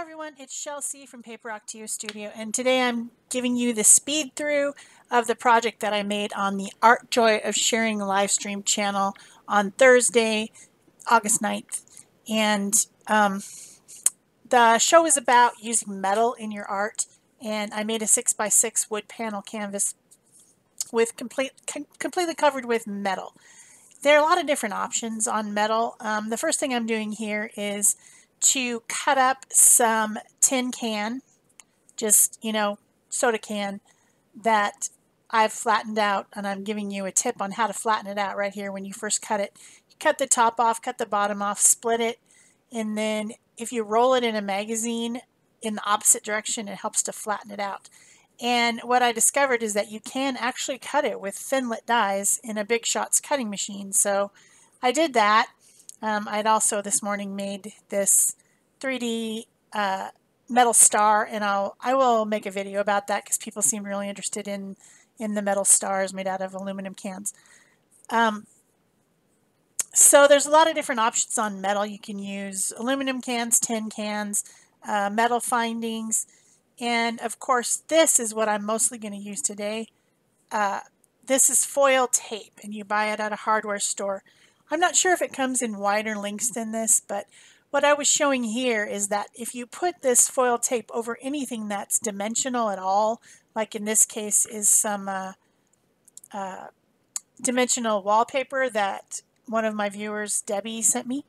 everyone, it's Shel C from PaperOcotilloStudio, and today I'm giving you the speed through of the project that I made on the Art Joy of Sharing Livestream channel on Thursday, August 9th. And the show is about using metal in your art, and I made a 6x6 wood panel canvas with completely covered with metal. There are a lot of different options on metal. The first thing I'm doing here is to cut up some tin can, just, soda can that I've flattened out, and I'm giving you a tip on how to flatten it out right here when you first cut it. You cut the top off, cut the bottom off, split it, and then if you roll it in a magazine in the opposite direction, it helps to flatten it out. And what I discovered is that you can actually cut it with Thinlit dies in a Big Shots cutting machine. So I did that. I'd also this morning made this 3D metal star, and I will make a video about that because people seem really interested in the metal stars made out of aluminum cans. So there's a lot of different options on metal. You can use aluminum cans, tin cans, metal findings, and of course this is what I'm mostly going to use today. This is foil tape, and you buy it at a hardware store. I'm not sure if it comes in wider lengths than this, but what I was showing here is that if you put this foil tape over anything that's dimensional at all, like in this case is some dimensional wallpaper that one of my viewers, Debbie, sent me.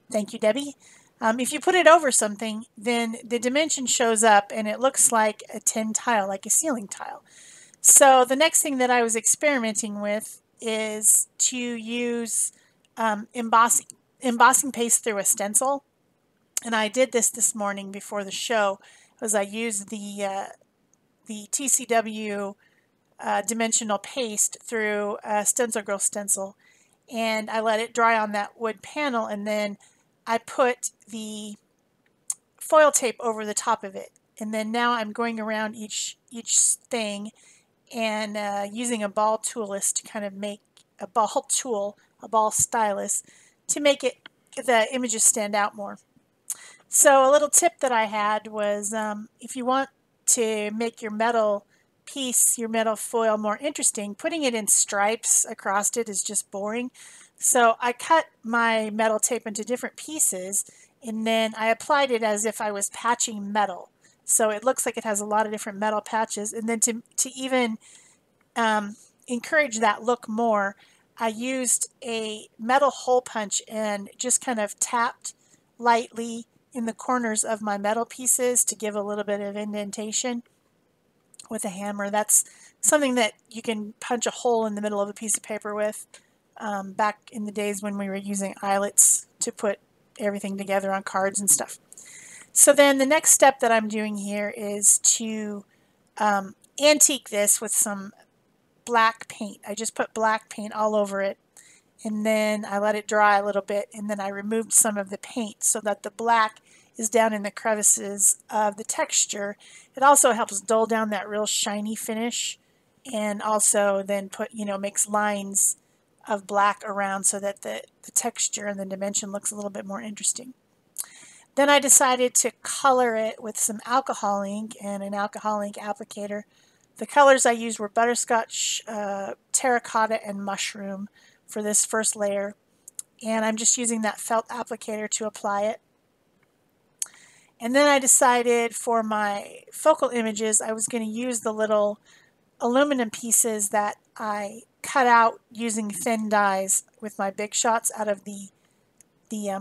Thank you, Debbie. If you put it over something, then the dimension shows up and it looks like a tin tile, like a ceiling tile. So the next thing that I was experimenting with is to use embossing paste through a stencil, and I did this morning before the show. I used the TCW dimensional paste through a Stencil Girl stencil, and I let it dry on that wood panel, and then I put the foil tape over the top of it, and then now I'm going around each thing and using a ball toolist to kind of make a ball stylus to make the images stand out more. So a little tip that I had was if you want to make your metal piece, your metal foil more interesting, putting it in stripes across it is just boring. So I cut my metal tape into different pieces, and then I applied it as if I was patching metal. So it looks like it has a lot of different metal patches, and then to even encourage that look more, I used a metal hole punch and just kind of tapped lightly in the corners of my metal pieces to give a little bit of indentation with a hammer. That's something that you can punch a hole in the middle of a piece of paper with, back in the days when we were using eyelets to put everything together on cards and stuff. So then the next step that I'm doing here is to antique this with some black paint. I just put black paint all over it, and then I let it dry a little bit, and then I removed some of the paint so that the black is down in the crevices of the texture. It also helps dull down that real shiny finish, and also then makes lines of black around so that the texture and the dimension looks a little bit more interesting. Then I decided to color it with some alcohol ink and an alcohol ink applicator. The colors I used were Butterscotch, Terra, Cotta, and Mushroom for this first layer, and I'm just using that felt applicator to apply it. And then I decided for my focal images I was going to use the little aluminum pieces that I cut out using thin dies with my Big Shots out of the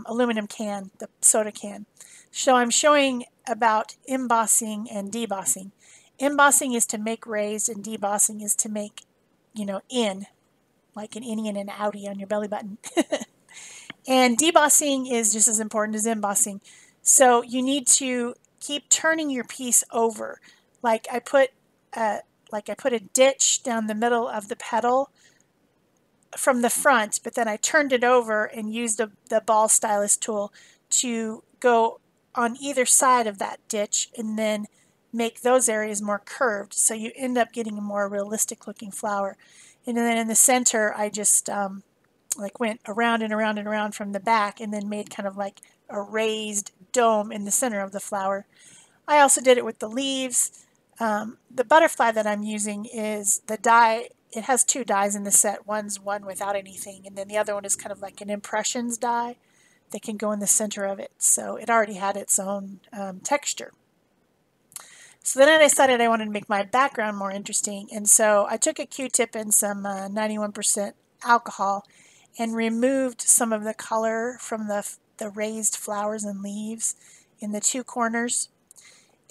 aluminum can, the soda can. So I'm showing about embossing and debossing. Embossing is to make raised, and debossing is to make, in, like an innie and an outie on your belly button. And debossing is just as important as embossing. So you need to keep turning your piece over. Like I put a ditch down the middle of the petal from the front, but then I turned it over and used the ball stylus tool to go on either side of that ditch and then make those areas more curved, so you end up getting a more realistic looking flower. And then in the center I just went around and around and around from the back, and then made kind of like a raised dome in the center of the flower. I also did it with the leaves. The butterfly that I'm using is the die. It has two dies in the set. One's one without anything, and then the other one is kind of like an impressions die that can go in the center of it. So it already had its own texture. So then I decided I wanted to make my background more interesting, and so I took a Q-tip and some 91% alcohol and removed some of the color from the raised flowers and leaves in the two corners.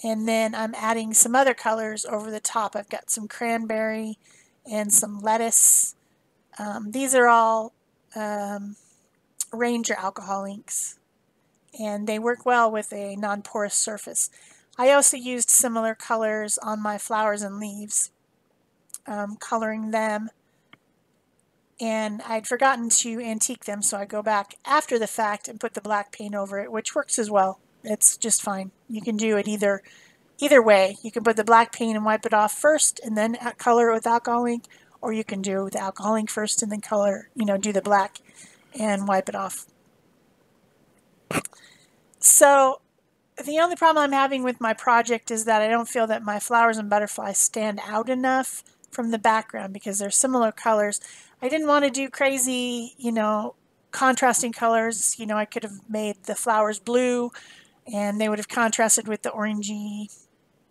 And then I'm adding some other colors over the top. I've got some cranberry and some lettuce. These are all Ranger alcohol inks, and they work well with a non-porous surface. I also used similar colors on my flowers and leaves, coloring them, and I'd forgotten to antique them, so I go back after the fact and put the black paint over it, which works as well. It's just fine. You can do it either way. You can put the black paint and wipe it off first and then color it with alcohol ink, or you can do the alcohol ink first and then color, do the black and wipe it off. So the only problem I'm having with my project is that I don't feel that my flowers and butterflies stand out enough from the background because they're similar colors. I didn't want to do crazy, contrasting colors. I could have made the flowers blue and they would have contrasted with the orangey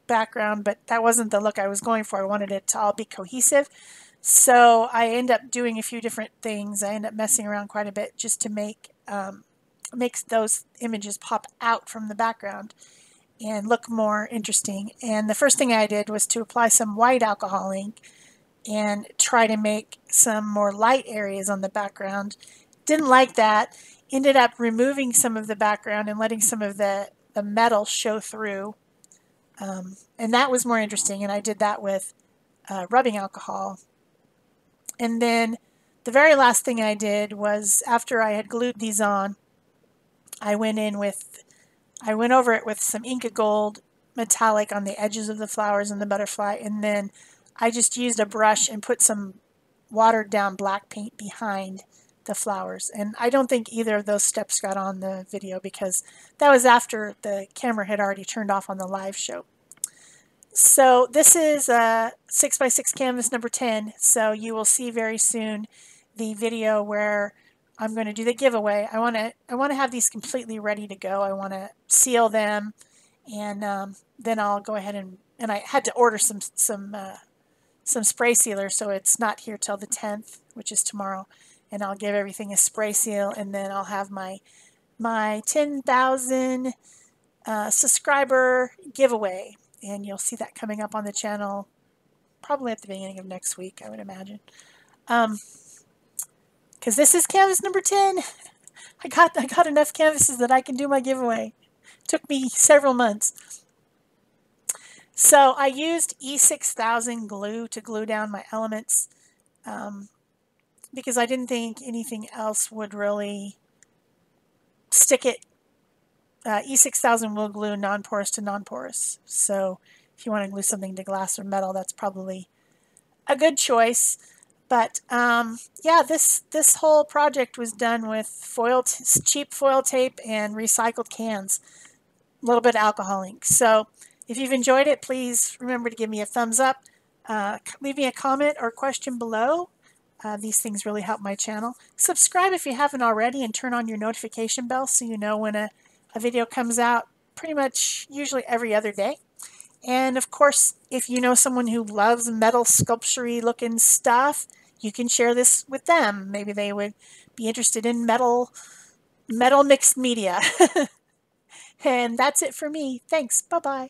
background, but that wasn't the look I was going for. I wanted it to all be cohesive. So I end up doing a few different things. I end up messing around quite a bit just to make makes those images pop out from the background and look more interesting. And the first thing I did was to apply some white alcohol ink and try to make some more light areas on the background. Didn't like that. Ended up removing some of the background and letting some of the metal show through. And that was more interesting, and I did that with rubbing alcohol. And then the very last thing I did was, after I had glued these on, I went over it with some Inca Gold metallic on the edges of the flowers and the butterfly, and then I just used a brush and put some watered down black paint behind the flowers. And I don't think either of those steps got on the video because that was after the camera had already turned off on the live show. So this is 6x6 canvas number 10, so you will see very soon the video where I'm going to do the giveaway. I want to have these completely ready to go. I want to seal them, and then I'll go ahead and I had to order some spray sealer, so it's not here till the 10th, which is tomorrow, and I'll give everything a spray seal, and then I'll have my 10,000 subscriber giveaway, and you'll see that coming up on the channel probably at the beginning of next week, I would imagine. Because this is canvas number 10. I got enough canvases that I can do my giveaway. Took me several months. So I used E6000 glue to glue down my elements because I didn't think anything else would really stick it. E6000 will glue non-porous to non-porous. So if you want to glue something to glass or metal, that's probably a good choice. But yeah, this whole project was done with cheap foil tape and recycled cans, a little bit of alcohol ink. So if you've enjoyed it, please remember to give me a thumbs up, leave me a comment or question below. These things really help my channel. Subscribe if you haven't already, and turn on your notification bell so you know when a video comes out, pretty much usually every other day. And of course, if you know someone who loves metal sculpture-y looking stuff, you can share this with them. Maybe they would be interested in metal mixed media. And that's it for me. Thanks. Bye-bye.